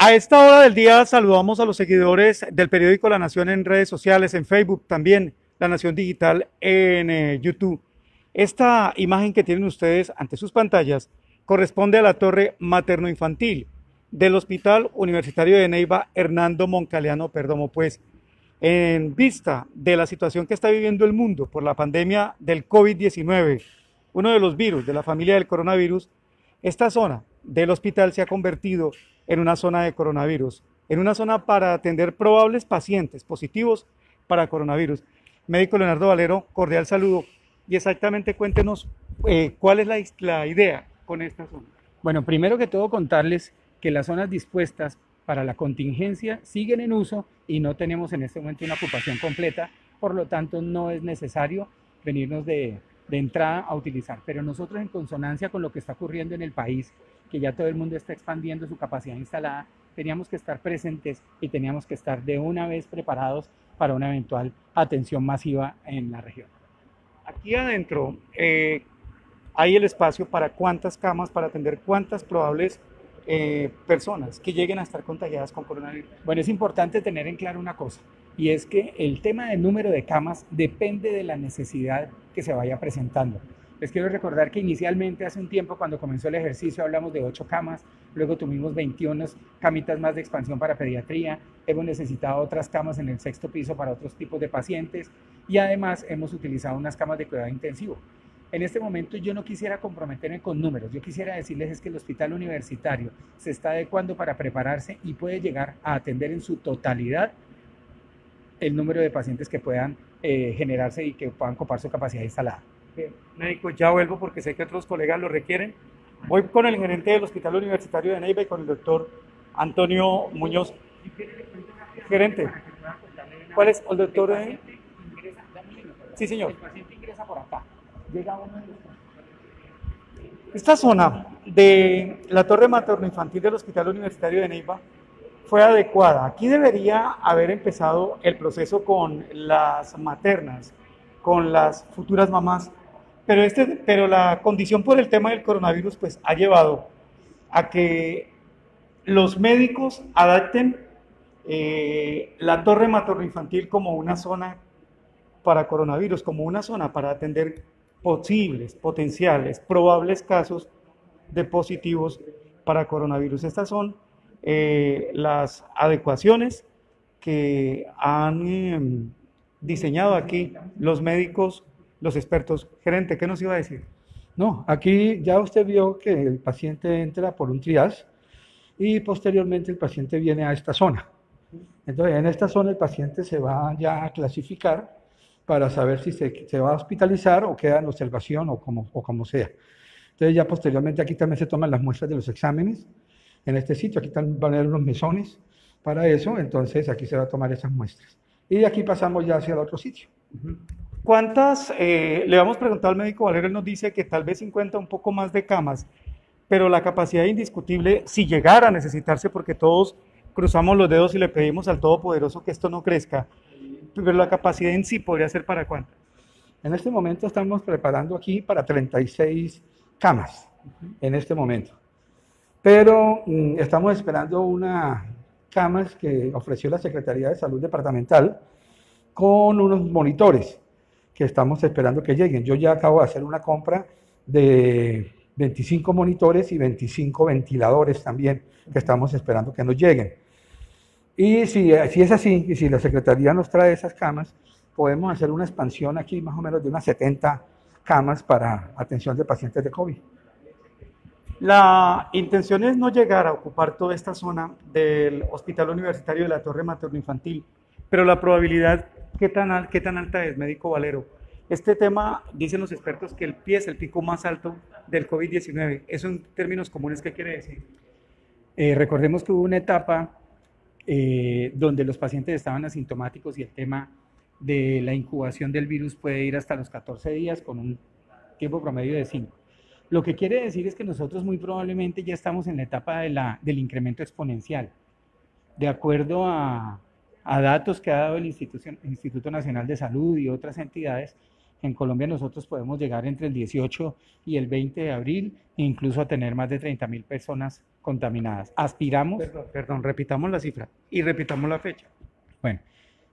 A esta hora del día saludamos a los seguidores del periódico La Nación en redes sociales, en Facebook también, La Nación Digital en YouTube. Esta imagen que tienen ustedes ante sus pantallas corresponde a la torre materno-infantil del Hospital Universitario de Neiva Hernando Moncaliano Perdomo. Pues en vista de la situación que está viviendo el mundo por la pandemia del COVID-19, uno de los virus de la familia del coronavirus, esta zona del hospital se ha convertido en una zona de coronavirus, en una zona para atender probables pacientes positivos para coronavirus. Médico Leonardo Valero, cordial saludo y exactamente cuéntenos cuál es la idea con esta zona. Bueno, primero que todo contarles que las zonas dispuestas para la contingencia siguen en uso y no tenemos en este momento una ocupación completa, por lo tanto no es necesario venirnos de entrada a utilizar, pero nosotros en consonancia con lo que está ocurriendo en el país, que ya todo el mundo está expandiendo su capacidad instalada, teníamos que estar presentes y teníamos que estar de una vez preparados para una eventual atención masiva en la región. Aquí adentro hay el espacio para cuántas camas, para atender cuántas probables personas que lleguen a estar contagiadas con coronavirus. Bueno, es importante tener en claro una cosa, y es que el tema del número de camas depende de la necesidad que se vaya presentando. Les quiero recordar que inicialmente hace un tiempo cuando comenzó el ejercicio hablamos de 8 camas, luego tuvimos 21 camitas más de expansión para pediatría, hemos necesitado otras camas en el 6º piso para otros tipos de pacientes y además hemos utilizado unas camas de cuidado intensivo. En este momento yo no quisiera comprometerme con números, yo quisiera decirles es que el hospital universitario se está adecuando para prepararse y puede llegar a atender en su totalidad el número de pacientes que puedan generarse y que puedan copar su capacidad instalada. Bien, médico, ya vuelvo porque sé que otros colegas lo requieren. Voy con el gerente del Hospital Universitario de Neiva y con el doctor Antonio Muñoz. Gerente, ¿cuál es el doctor? Sí, señor. El paciente ingresa por acá. Llega uno de los... Esta zona de la torre materno-infantil del Hospital Universitario de Neiva fue adecuada. Aquí debería haber empezado el proceso con las maternas, con las futuras mamás, pero la condición por el tema del coronavirus pues ha llevado a que los médicos adapten la torre materno-infantil como una zona para coronavirus, como una zona para atender posibles, potenciales, probables casos de positivos para coronavirus. Estas son las adecuaciones que han diseñado aquí los médicos, los expertos. Gerente, ¿qué nos iba a decir? No, aquí ya usted vio que el paciente entra por un triage y posteriormente el paciente viene a esta zona. Entonces, en esta zona el paciente se va ya a clasificar para saber si se va a hospitalizar o queda en observación o como sea. Entonces, ya posteriormente aquí también se toman las muestras de los exámenes. En este sitio, aquí van a haber unos mesones para eso, entonces aquí se va a tomar esas muestras. Y de aquí pasamos ya hacia el otro sitio. ¿Cuántas? Le vamos a preguntar al médico Valero, él nos dice que tal vez 50, un poco más de camas, pero la capacidad indiscutible, si llegara a necesitarse, porque todos cruzamos los dedos y le pedimos al Todopoderoso que esto no crezca, pero la capacidad en sí podría ser ¿para cuántas? En este momento estamos preparando aquí para 36 camas, en este momento. Pero estamos esperando unas camas que ofreció la Secretaría de Salud Departamental con unos monitores que estamos esperando que lleguen. Yo ya acabo de hacer una compra de 25 monitores y 25 ventiladores también que estamos esperando que nos lleguen. Y si es así, y si la Secretaría nos trae esas camas, podemos hacer una expansión aquí más o menos de unas 70 camas para atención de pacientes de COVID. La intención es no llegar a ocupar toda esta zona del Hospital Universitario de la Torre Materno-Infantil, pero la probabilidad, ¿qué tan alta es, médico Valero? Este tema, dicen los expertos, que el pie es el pico más alto del COVID-19. ¿Eso en términos comunes qué quiere decir? Recordemos que hubo una etapa donde los pacientes estaban asintomáticos y el tema de la incubación del virus puede ir hasta los 14 días con un tiempo promedio de 5. Lo que quiere decir es que nosotros muy probablemente ya estamos en la etapa del incremento exponencial. De acuerdo a datos que ha dado el Instituto Nacional de Salud y otras entidades, en Colombia nosotros podemos llegar entre el 18 y el 20 de abril, e incluso a tener más de 30.000 personas contaminadas. Aspiramos, Perdón, repitamos la cifra y repitamos la fecha. bueno,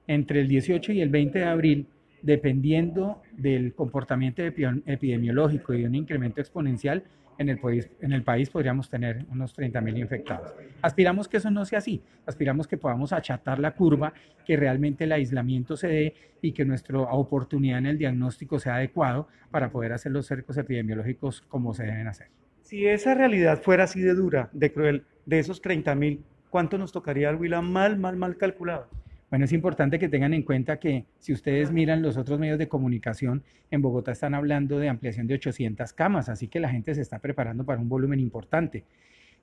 entre el 18 y el 20 de abril, dependiendo del comportamiento epidemiológico y de un incremento exponencial, en el país podríamos tener unos 30.000 infectados. Aspiramos que eso no sea así, aspiramos que podamos achatar la curva, que realmente el aislamiento se dé y que nuestra oportunidad en el diagnóstico sea adecuado para poder hacer los cercos epidemiológicos como se deben hacer. Si esa realidad fuera así de dura, de cruel, de esos 30.000, ¿cuánto nos tocaría al Huila mal calculado? Bueno, es importante que tengan en cuenta que si ustedes miran los otros medios de comunicación, en Bogotá están hablando de ampliación de 800 camas, así que la gente se está preparando para un volumen importante.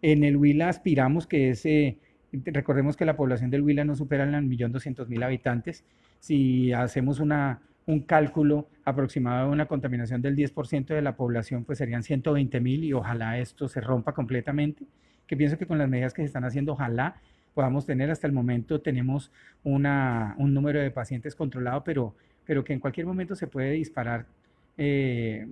En el Huila aspiramos que recordemos que la población del Huila no supera el 1.200.000 habitantes. Si hacemos un cálculo aproximado de una contaminación del 10% de la población, pues serían 120.000 y ojalá esto se rompa completamente, que pienso que con las medidas que se están haciendo, ojalá podamos tener. Hasta el momento tenemos un número de pacientes controlado, pero que en cualquier momento se puede disparar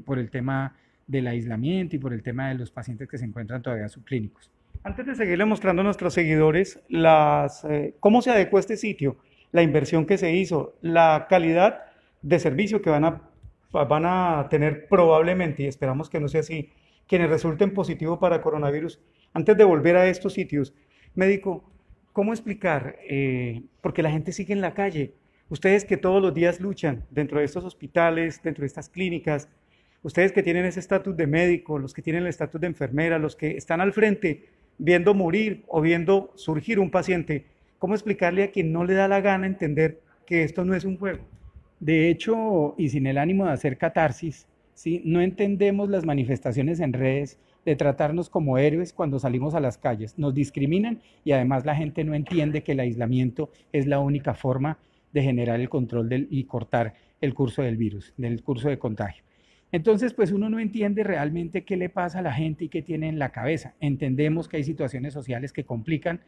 por el tema del aislamiento y por el tema de los pacientes que se encuentran todavía subclínicos. Antes de seguirle mostrando a nuestros seguidores cómo se adecuó este sitio, la inversión que se hizo, la calidad de servicio que van a tener probablemente, y esperamos que no sea así, quienes resulten positivos para coronavirus, antes de volver a estos sitios, médico, ¿cómo explicar? Porque la gente sigue en la calle. Ustedes que todos los días luchan dentro de estos hospitales, dentro de estas clínicas, ustedes que tienen ese estatus de médico, los que tienen el estatus de enfermera, los que están al frente viendo morir o viendo surgir un paciente, ¿cómo explicarle a quien no le da la gana entender que esto no es un juego? De hecho, y sin el ánimo de hacer catarsis, ¿sí? No entendemos las manifestaciones en redes de tratarnos como héroes cuando salimos a las calles. Nos discriminan y además la gente no entiende que el aislamiento es la única forma de generar el control y cortar el curso del virus, del curso de contagio. Entonces, pues uno no entiende realmente qué le pasa a la gente y qué tiene en la cabeza. Entendemos que hay situaciones sociales que complican,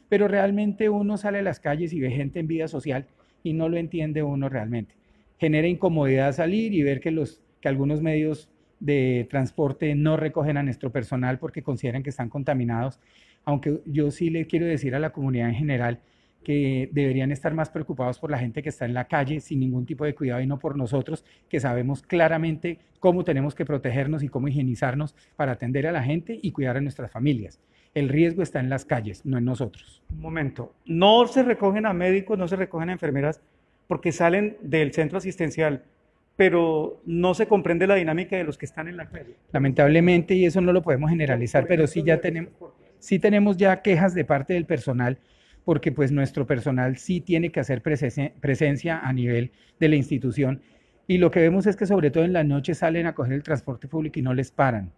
pero realmente uno sale a las calles y ve gente en vida social y no lo entiende uno realmente. Genera incomodidad salir y ver que algunos medios de transporte no recogen a nuestro personal porque consideran que están contaminados, aunque yo sí le quiero decir a la comunidad en general que deberían estar más preocupados por la gente que está en la calle sin ningún tipo de cuidado y no por nosotros, que sabemos claramente cómo tenemos que protegernos y cómo higienizarnos para atender a la gente y cuidar a nuestras familias. El riesgo está en las calles, no en nosotros. Un momento, no se recogen a médicos, no se recogen a enfermeras porque salen del centro asistencial, pero no se comprende la dinámica de los que están en la calle. Lamentablemente, y eso no lo podemos generalizar, pero sí tenemos ya quejas de parte del personal, porque pues nuestro personal sí tiene que hacer presencia a nivel de la institución, y lo que vemos es que sobre todo en las noches salen a coger el transporte público y no les paran.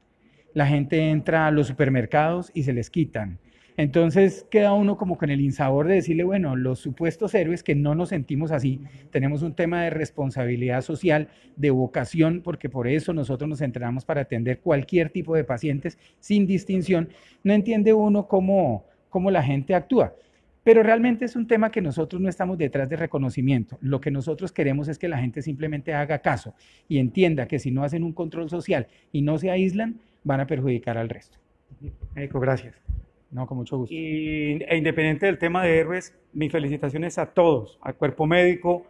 La gente entra a los supermercados y se les quitan. Entonces queda uno como con el insabor de decirle, bueno, los supuestos héroes que no nos sentimos así, tenemos un tema de responsabilidad social, de vocación, porque por eso nosotros nos entrenamos para atender cualquier tipo de pacientes sin distinción. No entiende uno cómo la gente actúa. Pero realmente es un tema que nosotros no estamos detrás de reconocimiento. Lo que nosotros queremos es que la gente simplemente haga caso y entienda que si no hacen un control social y no se aíslan, van a perjudicar al resto. Médico, gracias. No, con mucho gusto. E independiente del tema de héroes, mis felicitaciones a todos, al cuerpo médico,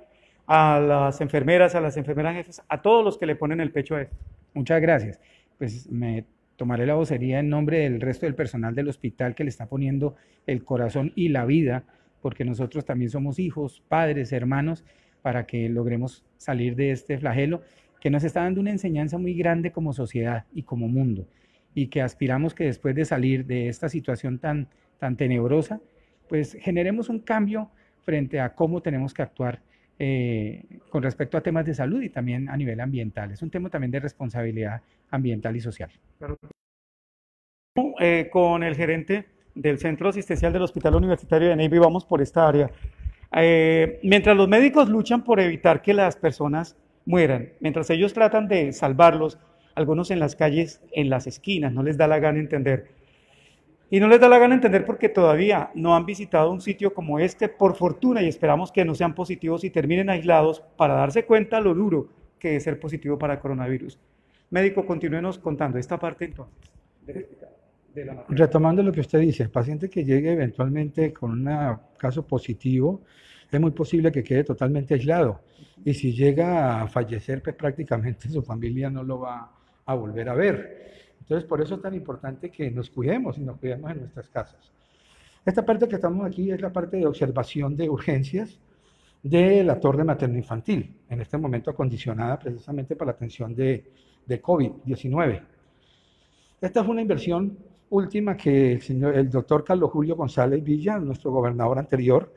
a las enfermeras jefes, a todos los que le ponen el pecho a esto. Muchas gracias. Pues me tomaré la vocería en nombre del resto del personal del hospital que le está poniendo el corazón y la vida, porque nosotros también somos hijos, padres, hermanos, para que logremos salir de este flagelo que nos está dando una enseñanza muy grande como sociedad y como mundo, y que aspiramos que después de salir de esta situación tan tenebrosa, pues generemos un cambio frente a cómo tenemos que actuar con respecto a temas de salud y también a nivel ambiental. Es un tema también de responsabilidad ambiental y social. Con el gerente del Centro Asistencial del Hospital Universitario de Neiva y vamos por esta área. Mientras los médicos luchan por evitar que las personas mueran, mientras ellos tratan de salvarlos, algunos en las calles, en las esquinas, no les da la gana entender. Y no les da la gana entender porque todavía no han visitado un sitio como este, por fortuna, y esperamos que no sean positivos y terminen aislados para darse cuenta lo duro que es ser positivo para coronavirus. Médico, continúenos contando esta parte entonces. de la maternidad. Retomando lo que usted dice, el paciente que llegue eventualmente con un caso positivo, es muy posible que quede totalmente aislado. Y si llega a fallecer, pues prácticamente su familia no lo va a volver a ver. Entonces, por eso es tan importante que nos cuidemos y nos cuidemos en nuestras casas. Esta parte que estamos aquí es la parte de observación de urgencias de la torre materno-infantil, en este momento acondicionada precisamente para la atención de COVID-19. Esta fue una inversión última que el doctor Carlos Julio González Villa, nuestro gobernador anterior,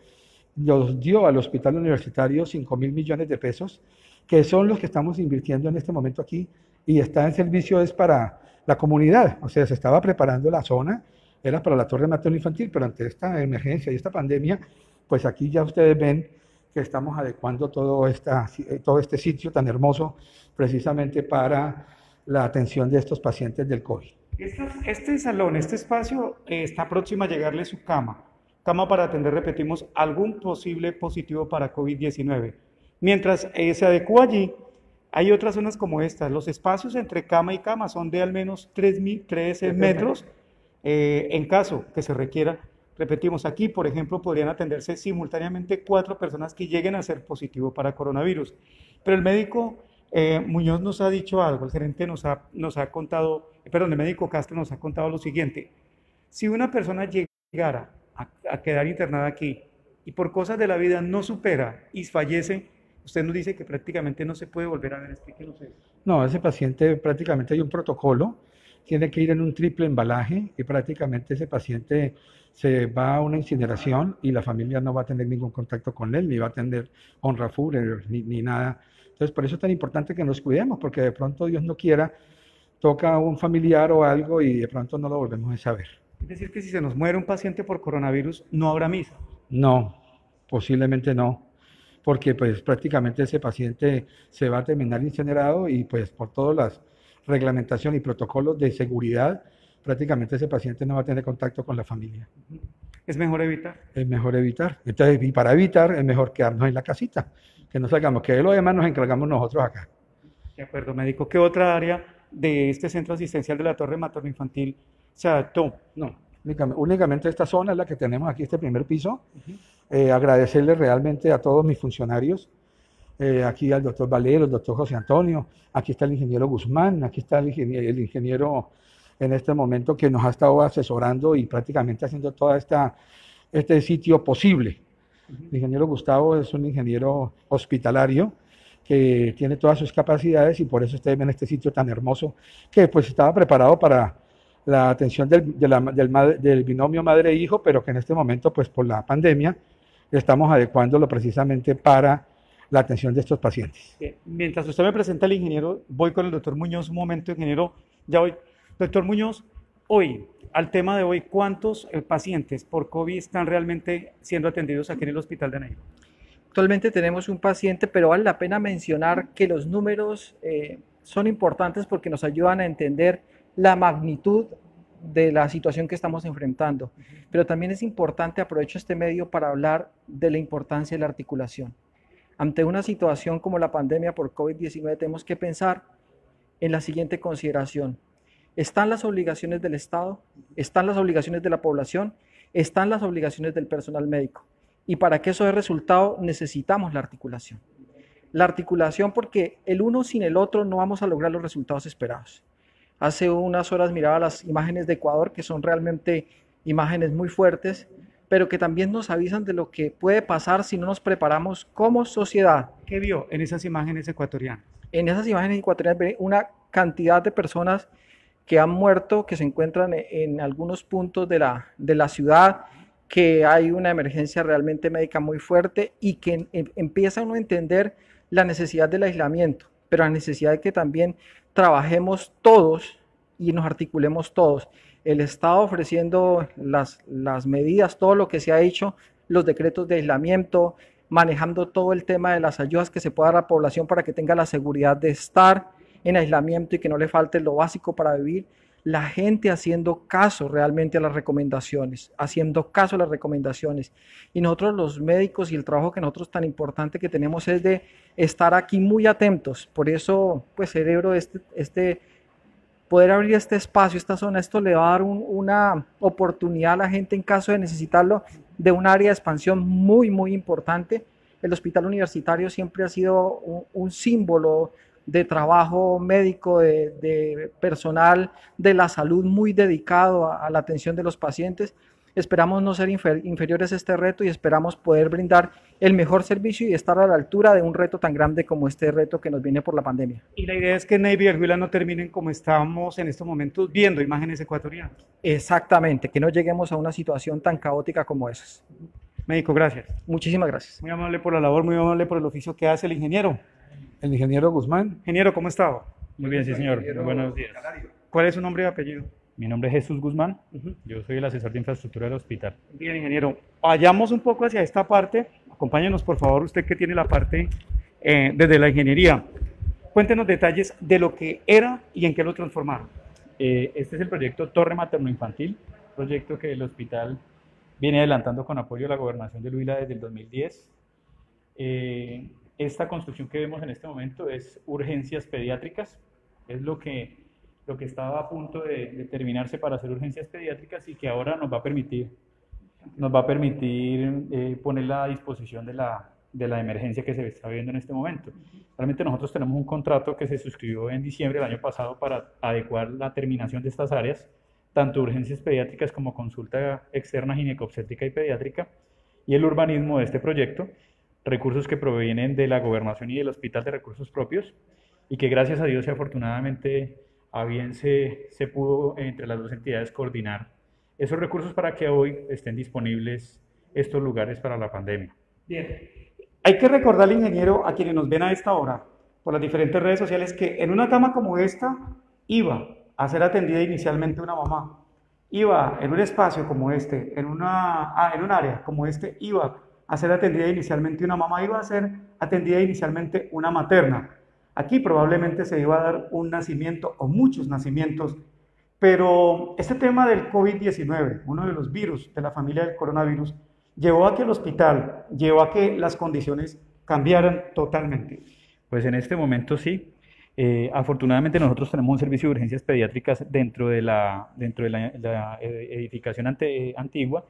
nos dio al hospital universitario 5.000 millones de pesos, que son los que estamos invirtiendo en este momento aquí, y está en servicio es para la comunidad. O sea, se estaba preparando la zona, era para la torre materno-infantil, pero ante esta emergencia y esta pandemia, pues aquí ya ustedes ven que estamos adecuando todo este sitio tan hermoso precisamente para la atención de estos pacientes del COVID. Este salón, este espacio, está próximo a llegarle su cama para atender, repetimos, algún posible positivo para COVID-19. Mientras se adecua allí, hay otras zonas como estas. Los espacios entre cama y cama son de al menos 13 metros. En caso que se requiera, repetimos, aquí, por ejemplo, podrían atenderse simultáneamente 4 personas que lleguen a ser positivo para coronavirus. Pero el médico Muñoz nos ha dicho algo, el gerente nos ha contado, perdón, el médico Castro nos ha contado lo siguiente: si una persona llegara a quedar internada aquí y por cosas de la vida no supera y fallece, usted nos dice que prácticamente no se puede volver a ver. Explíquenos eso. No, ese paciente prácticamente hay un protocolo, tiene que ir en un triple embalaje y prácticamente ese paciente se va a una incineración y la familia no va a tener ningún contacto con él, ni va a tener honra Führer, ni nada. Entonces, por eso es tan importante que nos cuidemos, porque de pronto, Dios no quiera, toca a un familiar o algo y de pronto no lo volvemos a saber. Es decir, que si se nos muere un paciente por coronavirus, no habrá misa. No, posiblemente no, porque pues prácticamente ese paciente se va a terminar incinerado y pues por todas las reglamentaciones y protocolos de seguridad, prácticamente ese paciente no va a tener contacto con la familia. ¿Es mejor evitar? Es mejor evitar. Entonces, y para evitar es mejor quedarnos en la casita, que no salgamos, que de lo demás nos encargamos nosotros acá. De acuerdo, médico. ¿Qué otra área de este centro asistencial de la torre materno-infantil se adaptó? No, únicamente esta zona es la que tenemos aquí, este primer piso. Agradecerle realmente a todos mis funcionarios, aquí al doctor Valero, al doctor José Antonio, aquí está el ingeniero Guzmán, aquí está el ingeniero en este momento que nos ha estado asesorando y prácticamente haciendo todo este sitio posible. El ingeniero Gustavo es un ingeniero hospitalario que tiene todas sus capacidades y por eso ustedes ven este sitio tan hermoso que pues estaba preparado para la atención del binomio madre-hijo, pero que en este momento pues por la pandemia estamos adecuándolo precisamente para la atención de estos pacientes. Mientras usted me presenta al ingeniero, voy con el doctor Muñoz un momento, ingeniero, ya voy. Doctor Muñoz, hoy, al tema de hoy, ¿cuántos pacientes por COVID están realmente siendo atendidos aquí en el hospital de Neiva? Actualmente tenemos un paciente, pero vale la pena mencionar que los números son importantes porque nos ayudan a entender la magnitud de la situación que estamos enfrentando. Pero también es importante, aprovecho este medio para hablar de la importancia de la articulación. Ante una situación como la pandemia por COVID-19 tenemos que pensar en la siguiente consideración. Están las obligaciones del Estado, están las obligaciones de la población, están las obligaciones del personal médico. Y para que eso dé resultado necesitamos la articulación. La articulación porque el uno sin el otro no vamos a lograr los resultados esperados. Hace unas horas miraba las imágenes de Ecuador, que son realmente imágenes muy fuertes, pero que también nos avisan de lo que puede pasar si no nos preparamos como sociedad. ¿Qué vio en esas imágenes ecuatorianas? En esas imágenes ecuatorianas ve una cantidad de personas que han muerto, que se encuentran en algunos puntos de la ciudad, que hay una emergencia realmente médica muy fuerte y que empieza uno a entender la necesidad del aislamiento, pero la necesidad de que también trabajemos todos y nos articulemos todos. El Estado ofreciendo las medidas, todo lo que se ha hecho, los decretos de aislamiento, manejando todo el tema de las ayudas que se pueda dar a la población para que tenga la seguridad de estar en aislamiento y que no le falte lo básico para vivir, la gente haciendo caso realmente a las recomendaciones, y nosotros los médicos y el trabajo que nosotros tan importante que tenemos es de estar aquí muy atentos. Por eso pues celebro poder abrir este espacio, esta zona, esto le va a dar una oportunidad a la gente en caso de necesitarlo, de un área de expansión muy, muy importante. El hospital universitario siempre ha sido un símbolo de trabajo médico, de personal de la salud muy dedicado a la atención de los pacientes. Esperamos no ser inferiores a este reto y esperamos poder brindar el mejor servicio y estar a la altura de un reto tan grande como este reto que nos viene por la pandemia. Y la idea es que Neiva y el Huila no terminen como estamos en estos momentos viendo imágenes ecuatorianas. Exactamente, que no lleguemos a una situación tan caótica como esas. Médico, gracias. Muchísimas gracias. Muy amable por la labor, muy amable por el oficio que hace el ingeniero. El ingeniero Guzmán. Ingeniero, ¿cómo está? Muy bien, sí, señor. Muy buenos días. ¿Cuál es su nombre y apellido? Mi nombre es Jesús Guzmán. Yo soy el asesor de infraestructura del hospital. Bien, ingeniero. Vayamos un poco hacia esta parte. Acompáñenos, por favor, usted que tiene la parte desde la ingeniería. Cuéntenos detalles de lo que era y en qué lo transformaron. Este es el proyecto Torre Materno-Infantil, proyecto que el hospital viene adelantando con apoyo de la Gobernación del Huila desde el 2010. Esta construcción que vemos en este momento es urgencias pediátricas, es lo que estaba a punto de terminarse para hacer urgencias pediátricas y que ahora nos va a permitir ponerla a disposición de la emergencia que se está viviendo en este momento. Realmente nosotros tenemos un contrato que se suscribió en diciembre del año pasado para adecuar la terminación de estas áreas, tanto urgencias pediátricas como consulta externa ginecobstétrica y pediátrica, y el urbanismo de este proyecto, recursos que provienen de la gobernación y del hospital de recursos propios, y que gracias a Dios y afortunadamente a bien se pudo entre las dos entidades coordinar esos recursos para que hoy estén disponibles estos lugares para la pandemia. Bien. Hay que recordarle, ingeniero, a quienes nos ven a esta hora por las diferentes redes sociales, que en una cama como esta iba a ser atendida inicialmente una mamá. Iba en un espacio como este, en un área como este, iba a ser atendida inicialmente una mamá, iba a ser atendida inicialmente una materna. Aquí probablemente se iba a dar un nacimiento o muchos nacimientos, pero este tema del COVID-19, uno de los virus de la familia del coronavirus, llevó a que el hospital, llevó a que las condiciones cambiaran totalmente. Pues en este momento sí. Afortunadamente nosotros tenemos un servicio de urgencias pediátricas dentro de la edificación antigua,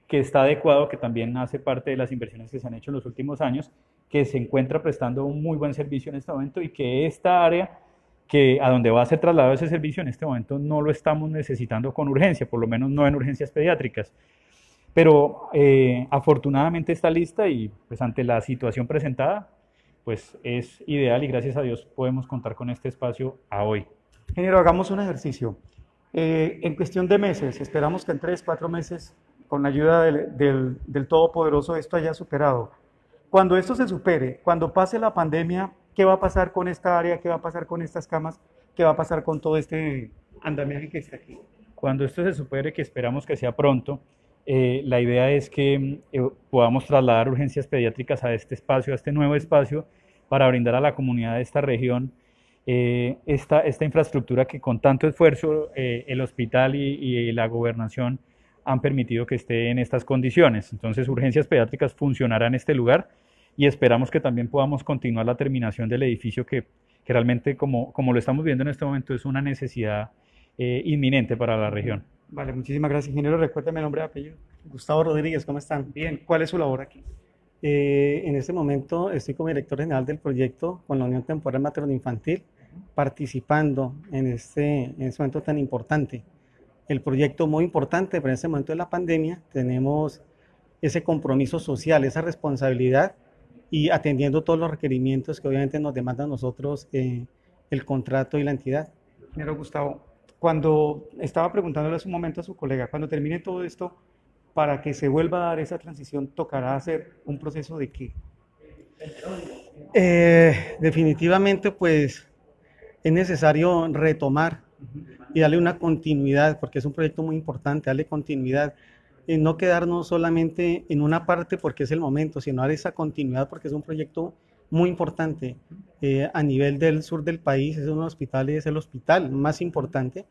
que está adecuado, que también hace parte de las inversiones que se han hecho en los últimos años, que se encuentra prestando un muy buen servicio en este momento y que esta área a donde va a ser trasladado ese servicio en este momento no lo estamos necesitando con urgencia, por lo menos no en urgencias pediátricas. Pero afortunadamente está lista y pues ante la situación presentada, pues es ideal y gracias a Dios podemos contar con este espacio a hoy. Ingeniero, hagamos un ejercicio. En cuestión de meses, esperamos que en 3, 4 meses, con la ayuda del Todopoderoso, esto haya superado. Cuando esto se supere, cuando pase la pandemia, ¿qué va a pasar con esta área? ¿Qué va a pasar con estas camas? ¿Qué va a pasar con todo este andamiaje que está aquí? Cuando esto se supere, que esperamos que sea pronto, la idea es que podamos trasladar urgencias pediátricas a este espacio, a este nuevo espacio, para brindar a la comunidad de esta región esta infraestructura que con tanto esfuerzo el hospital y la gobernación han permitido que esté en estas condiciones. Entonces, urgencias pediátricas funcionará en este lugar y esperamos que también podamos continuar la terminación del edificio que realmente, como lo estamos viendo en este momento, es una necesidad inminente para la región. Vale, muchísimas gracias, ingeniero. Recuérdeme el nombre y apellido. Gustavo Rodríguez, ¿cómo están? Bien, ¿cuál es su labor aquí? En este momento estoy como director general del proyecto con la Unión Temporal Materno-Infantil, participando en este momento tan importante. El proyecto muy importante, pero en este momento de la pandemia tenemos ese compromiso social, esa responsabilidad y atendiendo todos los requerimientos que obviamente nos demandan a nosotros el contrato y la entidad. Ingeniero Gustavo, cuando estaba preguntándole hace un momento a su colega, cuando termine todo esto, para que se vuelva a dar esa transición, ¿tocará hacer un proceso de qué? Definitivamente, pues, es necesario retomar y darle una continuidad, porque es un proyecto muy importante, darle continuidad, y no quedarnos solamente en una parte porque es el momento, sino dar esa continuidad porque es un proyecto muy importante. A nivel del sur del país, es uno de los hospitales, es el hospital más importante,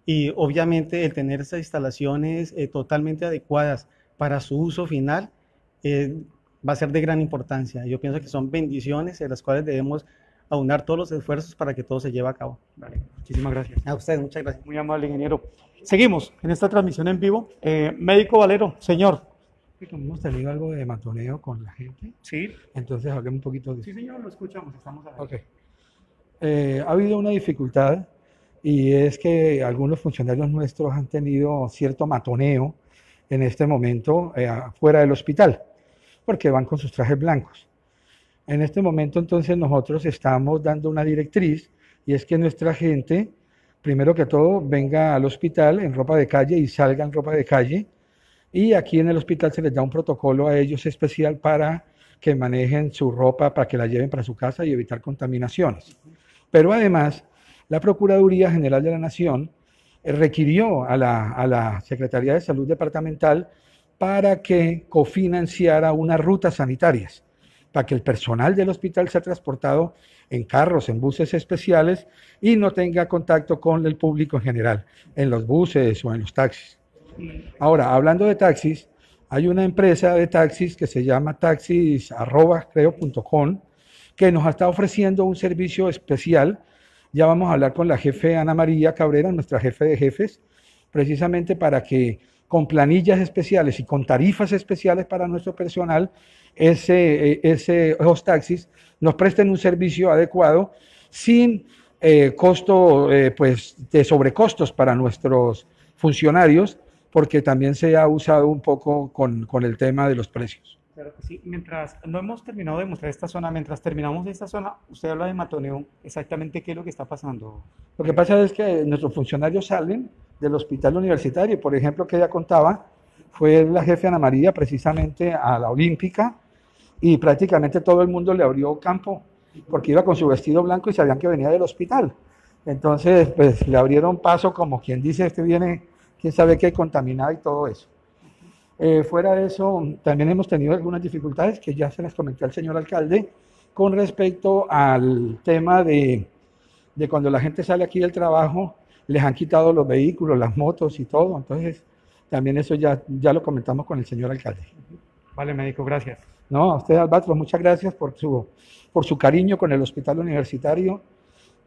y obviamente el tener esas instalaciones totalmente adecuadas para su uso final va a ser de gran importancia. Yo pienso que son bendiciones de las cuales debemos aunar todos los esfuerzos para que todo se lleve a cabo. Vale, muchísimas gracias. A usted, muchas gracias. Muy amable, ingeniero. Seguimos en esta transmisión en vivo. Médico Valero, señor. Hemos tenido algo de matoneo con la gente, Sí, entonces hablemos un poquito de eso. sí, señor, lo escuchamos, estamos ahí. Ok. Ha habido una dificultad y es que algunos funcionarios nuestros han tenido cierto matoneo en este momento fuera del hospital, porque van con sus trajes blancos. En este momento entonces nosotros estamos dando una directriz y es que nuestra gente, primero que todo, venga al hospital en ropa de calle y salga en ropa de calle. Y aquí en el hospital se les da un protocolo a ellos especial para que manejen su ropa, para que la lleven para su casa y evitar contaminaciones. Pero además, la Procuraduría General de la Nación requirió a la Secretaría de Salud Departamental para que cofinanciara unas rutas sanitarias, para que el personal del hospital sea transportado en carros, en buses especiales y no tenga contacto con el público en general, en los buses o en los taxis. Ahora, hablando de taxis, hay una empresa de taxis que se llama taxis@creo.com que nos está ofreciendo un servicio especial. Ya vamos a hablar con la jefe Ana María Cabrera, nuestra jefe de jefes, precisamente para que con planillas especiales y con tarifas especiales para nuestro personal, esos taxis nos presten un servicio adecuado sin costo pues, de sobrecostos para nuestros funcionarios, porque también se ha usado un poco con el tema de los precios. Claro que sí. Mientras no hemos terminado de mostrar esta zona, mientras terminamos esta zona, usted habla de matoneo. Exactamente qué es lo que está pasando. Lo que pasa es que nuestros funcionarios salen del hospital universitario. Por ejemplo, que ella contaba, fue la jefe Ana María precisamente a la Olímpica y prácticamente todo el mundo le abrió campo porque iba con su vestido blanco y sabían que venía del hospital. Entonces, pues le abrieron paso como quien dice, este viene, quién sabe qué, contaminado y todo eso. Fuera de eso, también hemos tenido algunas dificultades que ya se las comenté al señor alcalde con respecto al tema de cuando la gente sale aquí del trabajo, les han quitado los vehículos, las motos y todo. Entonces, también eso ya lo comentamos con el señor alcalde. Vale, médico, gracias. No, a usted, Albatros, muchas gracias por su cariño con el hospital universitario,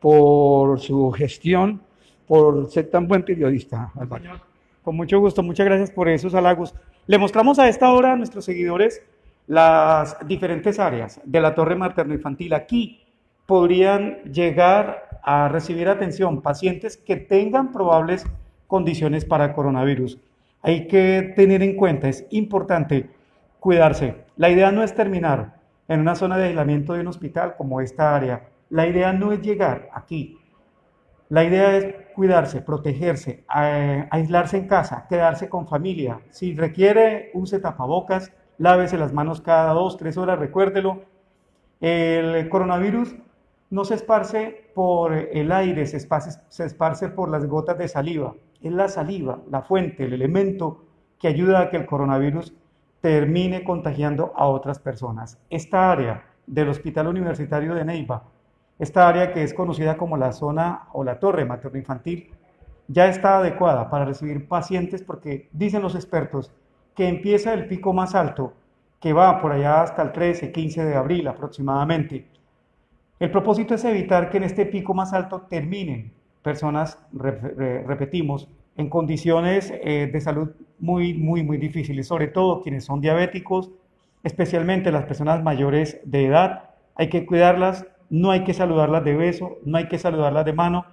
por su gestión, por ser tan buen periodista, Albatros. Señor, con mucho gusto, muchas gracias por esos halagos. Le mostramos a esta hora a nuestros seguidores las diferentes áreas de la torre materno-infantil. Aquí podrían llegar a recibir atención pacientes que tengan probables condiciones para coronavirus. Hay que tener en cuenta, es importante cuidarse. La idea no es terminar en una zona de aislamiento de un hospital como esta área. La idea no es llegar aquí. La idea es cuidarse, protegerse, aislarse en casa, quedarse con familia. Si requiere, use tapabocas, lávese las manos cada 2, 3 horas, recuérdelo. El coronavirus no se esparce por el aire, se esparce por las gotas de saliva. Es la saliva, la fuente, el elemento que ayuda a que el coronavirus termine contagiando a otras personas. Esta área del Hospital Universitario de Neiva, esta área que es conocida como la zona o la torre materno-infantil, ya está adecuada para recibir pacientes porque dicen los expertos que empieza el pico más alto, que va por allá hasta el 13, 15 de abril aproximadamente. El propósito es evitar que en este pico más alto terminen personas, repetimos, en condiciones de salud muy difíciles, sobre todo quienes son diabéticos, especialmente las personas mayores de edad. Hay que cuidarlas, no hay que saludarlas de beso, no hay que saludarlas de mano.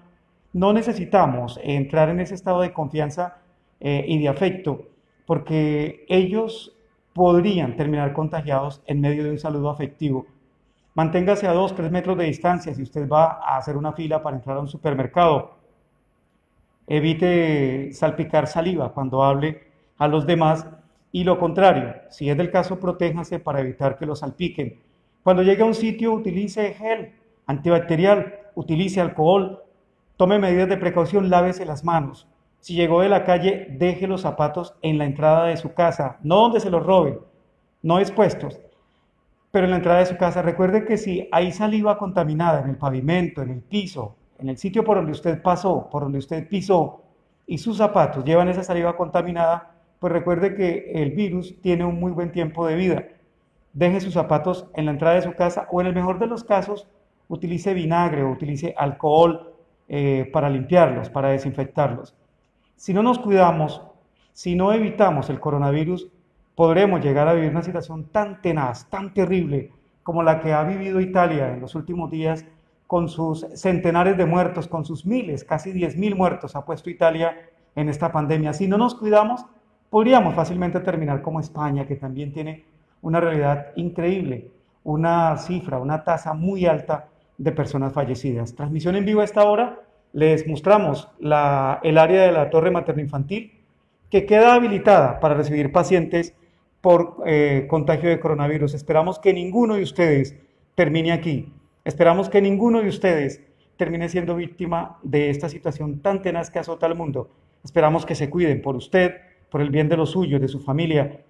No necesitamos entrar en ese estado de confianza y de afecto, porque ellos podrían terminar contagiados en medio de un saludo afectivo. Manténgase a 2, 3 metros de distancia si usted va a hacer una fila para entrar a un supermercado. Evite salpicar saliva cuando hable a los demás y lo contrario, si es del caso, protéjase para evitar que lo salpiquen. Cuando llegue a un sitio, utilice gel antibacterial, utilice alcohol, tome medidas de precaución, lávese las manos. Si llegó de la calle, deje los zapatos en la entrada de su casa, no donde se los roben, no expuestos, pero en la entrada de su casa. Recuerde que si hay saliva contaminada en el pavimento, en el piso, en el sitio por donde usted pasó, por donde usted pisó, y sus zapatos llevan esa saliva contaminada, pues recuerde que el virus tiene un muy buen tiempo de vida. Deje sus zapatos en la entrada de su casa o en el mejor de los casos, utilice vinagre o utilice alcohol para limpiarlos, para desinfectarlos. Si no nos cuidamos, si no evitamos el coronavirus, podremos llegar a vivir una situación tan tenaz, tan terrible, como la que ha vivido Italia en los últimos días, con sus centenares de muertos, con sus miles, casi 10.000 muertos ha puesto Italia en esta pandemia. Si no nos cuidamos, podríamos fácilmente terminar como España, que también tiene una realidad increíble, una cifra, una tasa muy alta de personas fallecidas. Transmisión en vivo a esta hora, les mostramos el área de la torre materno-infantil, que queda habilitada para recibir pacientes por contagio de coronavirus. Esperamos que ninguno de ustedes termine aquí. Esperamos que ninguno de ustedes termine siendo víctima de esta situación tan tenaz que azota al mundo. Esperamos que se cuiden por usted, por el bien de los suyos, de su familia,